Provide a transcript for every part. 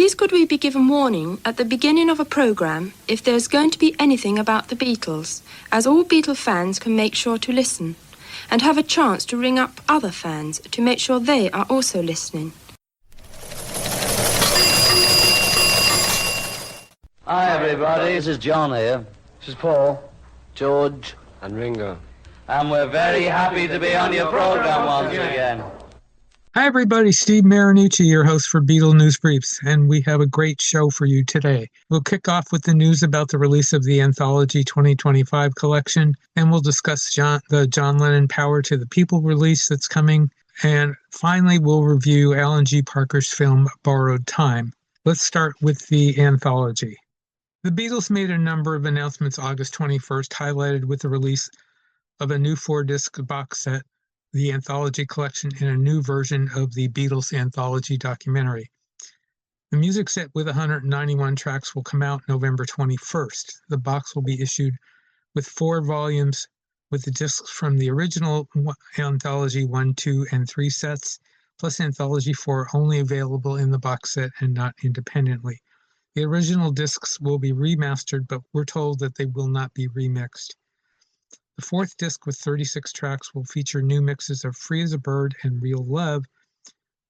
Please could we be given warning at the beginning of a programme if there's going to be anything about the Beatles, as all Beatle fans can make sure to listen, and have a chance to ring up other fans to make sure they are also listening. Hi everybody, this is John here. This is Paul, George and Ringo. And we're very happy to be on your program once again. Hi everybody, Steve Marinucci, your host for Beatle News Briefs, and we have a great show for you today. We'll kick off with the news about the release of the Anthology 2025 collection, and we'll discuss the John Lennon Power to the People release that's coming, and finally we'll review Alan G. Parker's film Borrowed Time. Let's start with the Anthology. The Beatles made a number of announcements August 21st, highlighted with the release of a new 4-disc box set, the Anthology collection, and a new version of the Beatles Anthology documentary. The music set with 191 tracks will come out November 21st. The box will be issued with 4 volumes with the discs from the original Anthology 1, 2, and 3 sets, plus Anthology 4 only available in the box set and not independently. The original discs will be remastered, but we're told that they will not be remixed. The 4th disc with 36 tracks will feature new mixes of Free as a Bird and Real Love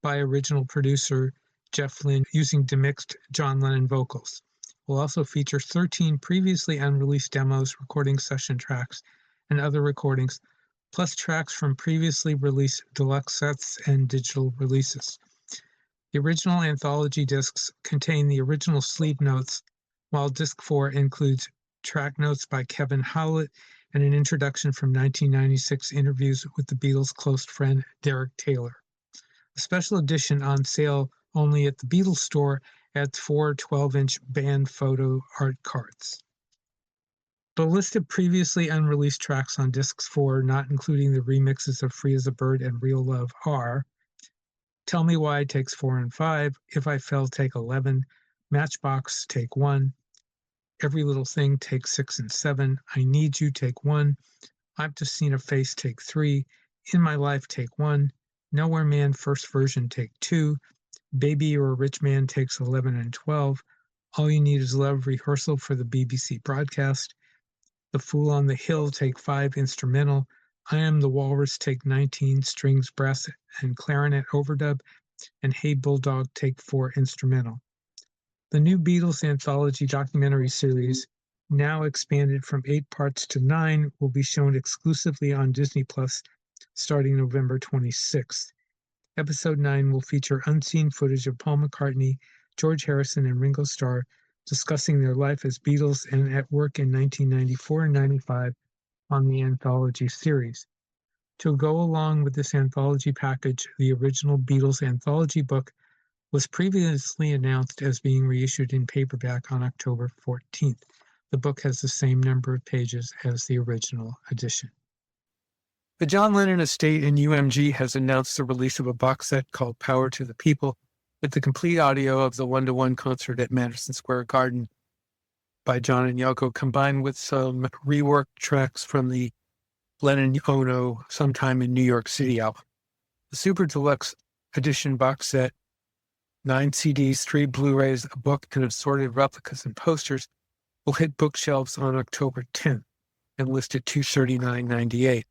by original producer Jeff Lynne using demixed John Lennon vocals. Will also feature 13 previously unreleased demos, recording session tracks, and other recordings, plus tracks from previously released deluxe sets and digital releases. The original Anthology discs contain the original sleeve notes, while disc 4 includes track notes by Kevin Howlett and an introduction from 1996 interviews with the Beatles' close friend Derek Taylor. A special edition on sale only at the Beatles store adds 4 12-inch band photo art cards. The list of previously unreleased tracks on discs 4, not including the remixes of Free as a Bird and Real Love, are Tell Me Why takes 4 and 5, If I Fell take 11, Matchbox take 1, Every Little Thing take 6 and 7, I Need You take 1, I've Just Seen a Face take 3, In My Life take 1, Nowhere Man first version take 2, Baby You're a Rich Man takes 11 and 12, All You Need Is Love rehearsal for the BBC broadcast, The Fool on the Hill take 5 instrumental, I Am the Walrus take 19 strings, brass and clarinet overdub, and Hey Bulldog take 4 instrumental. The new Beatles Anthology documentary series, now expanded from 8 parts to 9, will be shown exclusively on Disney Plus starting November 26th. Episode 9 will feature unseen footage of Paul McCartney, George Harrison, and Ringo Starr discussing their life as Beatles and at work in 1994 and 95 on the Anthology series. To go along with this Anthology package, the original Beatles Anthology book was previously announced as being reissued in paperback on October 14th. The book has the same number of pages as the original edition. The John Lennon Estate and UMG has announced the release of a box set called Power to the People, with the complete audio of the one-to-one concert at Madison Square Garden by John and Yoko, combined with some reworked tracks from the Lennon-Ono Sometime in New York City album. The Super Deluxe Edition box set, 9 CDs, 3 Blu-rays, a book, and assorted replicas and posters will hit bookshelves on October 10th and list at $239.98.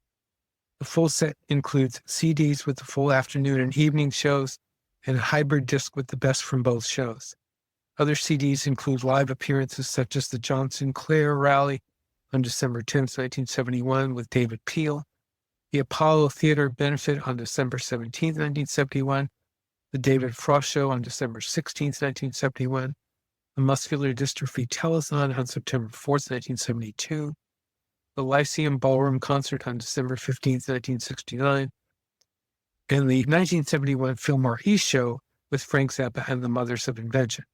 The full set includes CDs with the full afternoon and evening shows and a hybrid disc with the best from both shows. Other CDs include live appearances such as the John Sinclair Rally on December 10th, 1971 with David Peel, the Apollo Theater Benefit on December 17th, 1971, the David Frost Show on December 16th, 1971, the Muscular Dystrophy Telethon on September 4th, 1972, the Lyceum Ballroom Concert on December 15th, 1969, and the 1971 Fillmore East Show with Frank Zappa and the Mothers of Invention.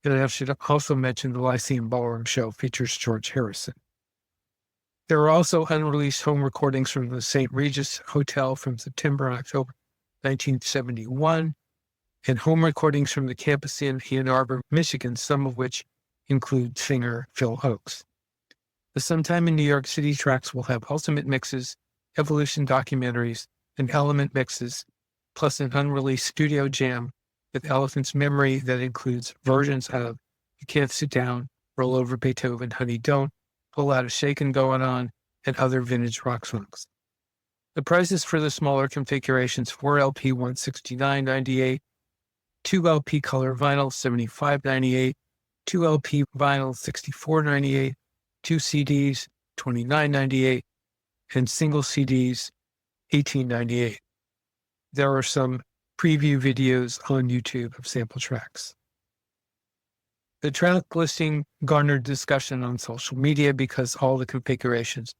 And I should also mention the Lyceum Ballroom Show features George Harrison. There are also unreleased home recordings from the St. Regis Hotel from September and October 1971, and home recordings from the Campus Inn in Ann Arbor, Michigan, some of which include singer Phil Oakes. The Sometime in New York City tracks will have ultimate mixes, evolution documentaries, and element mixes, plus an unreleased studio jam with Elephant's Memory that includes versions of You Can't Sit Down, Roll Over Beethoven, Honey Don't, Pull Out a Shakin' Going On, and other vintage rock songs. The prices for the smaller configurations: 4LP $169.98, 2LP color vinyl $75.98, 2LP vinyl $64.98, 2 CDs $29.98, and single CDs $18.98. There are some preview videos on YouTube of sample tracks. The track listing garnered discussion on social media because all the configurations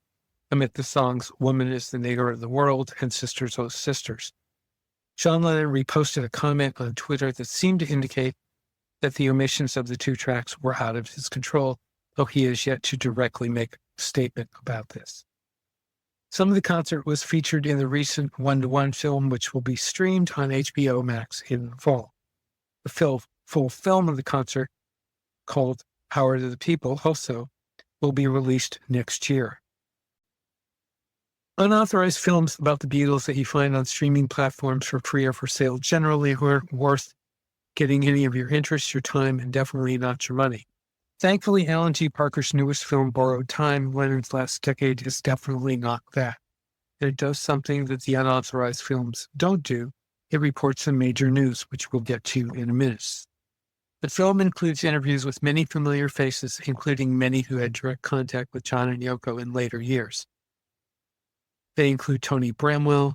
omit the songs Woman is the Nigger of the World and Sisters Oh Sisters. John Lennon reposted a comment on Twitter that seemed to indicate that the omissions of the two tracks were out of his control, though he has yet to directly make a statement about this. Some of the concert was featured in the recent 1:1 film, which will be streamed on HBO Max in the fall. The full film of the concert, called Power to the People, also will be released next year. Unauthorized films about the Beatles that you find on streaming platforms for free or for sale generally aren't worth getting any of your interest, your time, and definitely not your money. Thankfully, Alan G. Parker's newest film, Borrowed Time, Lennon's Last Decade, is definitely not that. It does something that the unauthorized films don't do. It reports some major news, which we'll get to in a minute. The film includes interviews with many familiar faces, including many who had direct contact with John and Yoko in later years. They include Tony Bramwell,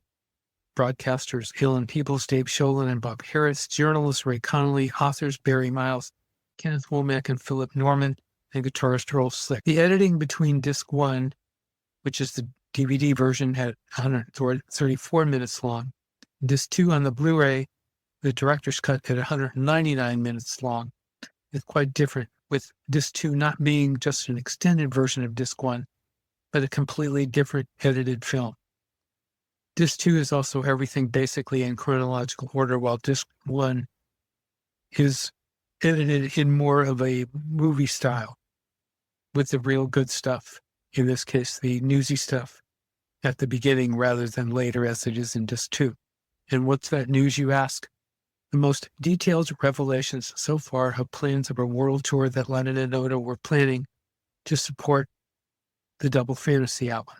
broadcasters Ilan Peebles, Dave Sholin, and Bob Harris, journalists Ray Connolly, authors Barry Miles, Kenneth Womack, and Philip Norman, and guitarist Earl Slick. The editing between Disc 1, which is the DVD version, had 134 minutes long. Disc 2 on the Blu-ray, the director's cut, at 199 minutes long, is quite different, with Disc 2 not being just an extended version of Disc 1, but a completely different edited film. Disc 2 is also everything basically in chronological order, while Disc 1 is edited in more of a movie style, with the real good stuff, in this case the newsy stuff, at the beginning rather than later as it is in Disc 2. And what's that news, you ask? The most detailed revelations so far have plans of a world tour that Lennon and Oda were planning to support the Double Fantasy album.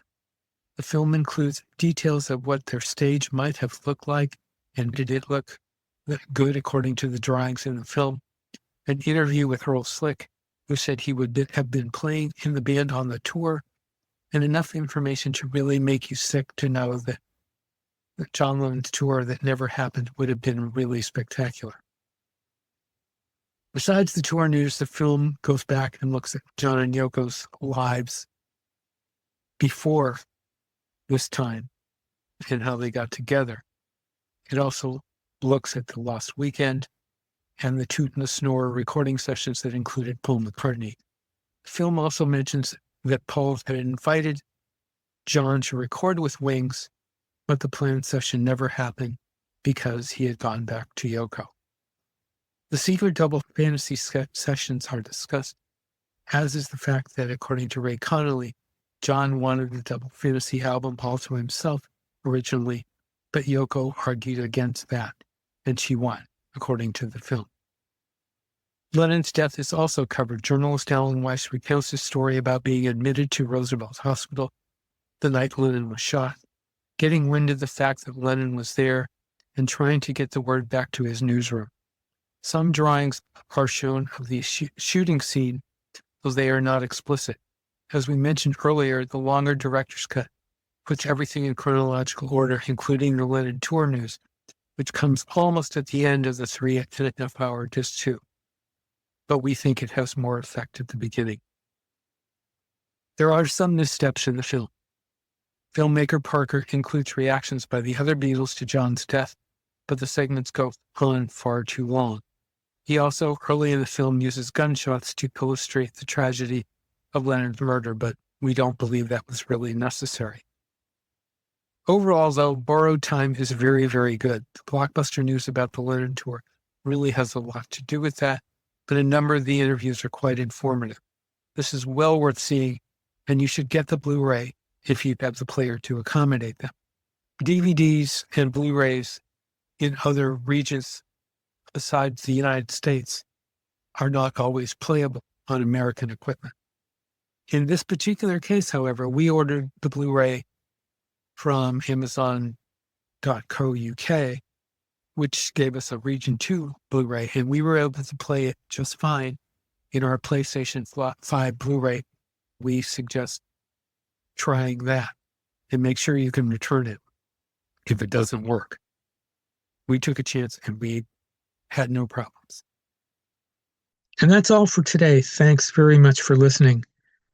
The film includes details of what their stage might have looked like, and did it look good according to the drawings in the film. An interview with Earl Slick, who said he would have been playing in the band on the tour, and enough information to really make you sick to know that John Lennon's tour that never happened would have been really spectacular. Besides the tour news, the film goes back and looks at John and Yoko's lives before this time and how they got together. It also looks at the Lost Weekend and the Toot and the Snore recording sessions that included Paul McCartney. The film also mentions that Paul had invited John to record with Wings, but the planned session never happened because he had gone back to Yoko. The secret Double Fantasy sessions are discussed, as is the fact that, according to Ray Connolly, John wanted the Double Fantasy album all to himself originally, but Yoko argued against that, and she won, according to the film. Lennon's death is also covered. Journalist Alan Weiss recounts his story about being admitted to Roosevelt Hospital the night Lennon was shot, getting wind of the fact that Lennon was there, and trying to get the word back to his newsroom. Some drawings are shown of the shooting scene, though they are not explicit. As we mentioned earlier, the longer director's cut puts everything in chronological order, including the Lennon tour news, which comes almost at the end of the 3.5-hour Disc 2. But we think it has more effect at the beginning. There are some missteps in the film. Filmmaker Parker includes reactions by the other Beatles to John's death, but the segments go on far too long. He also, early in the film, uses gunshots to illustrate the tragedy of Lennon's murder, but we don't believe that was really necessary. Overall, though, Borrowed Time is very, very good. The blockbuster news about the Lennon tour really has a lot to do with that, but a number of the interviews are quite informative. This is well worth seeing, and you should get the Blu-ray if you have the player to accommodate them. DVDs and Blu-rays in other regions besides the United States are not always playable on American equipment. In this particular case, however, we ordered the Blu-ray from Amazon.co.uk, which gave us a Region 2 Blu-ray, and we were able to play it just fine in our PlayStation 5 Blu-ray. We suggest trying that and make sure you can return it if it doesn't work. We took a chance and we had no problems. And that's all for today. Thanks very much for listening.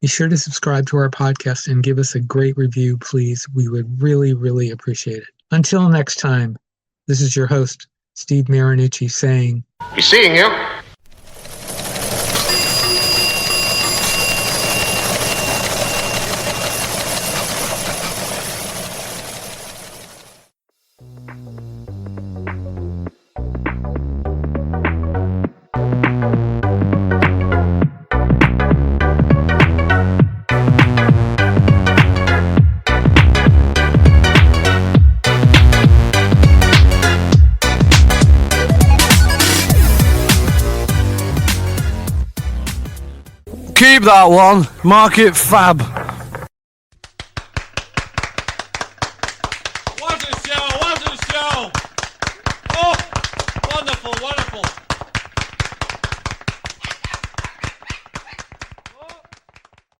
Be sure to subscribe to our podcast and give us a great review, please. We would really, really appreciate it. Until next time, this is your host, Steve Marinucci, saying, Be seeing you. Keep that one. Mark it fab.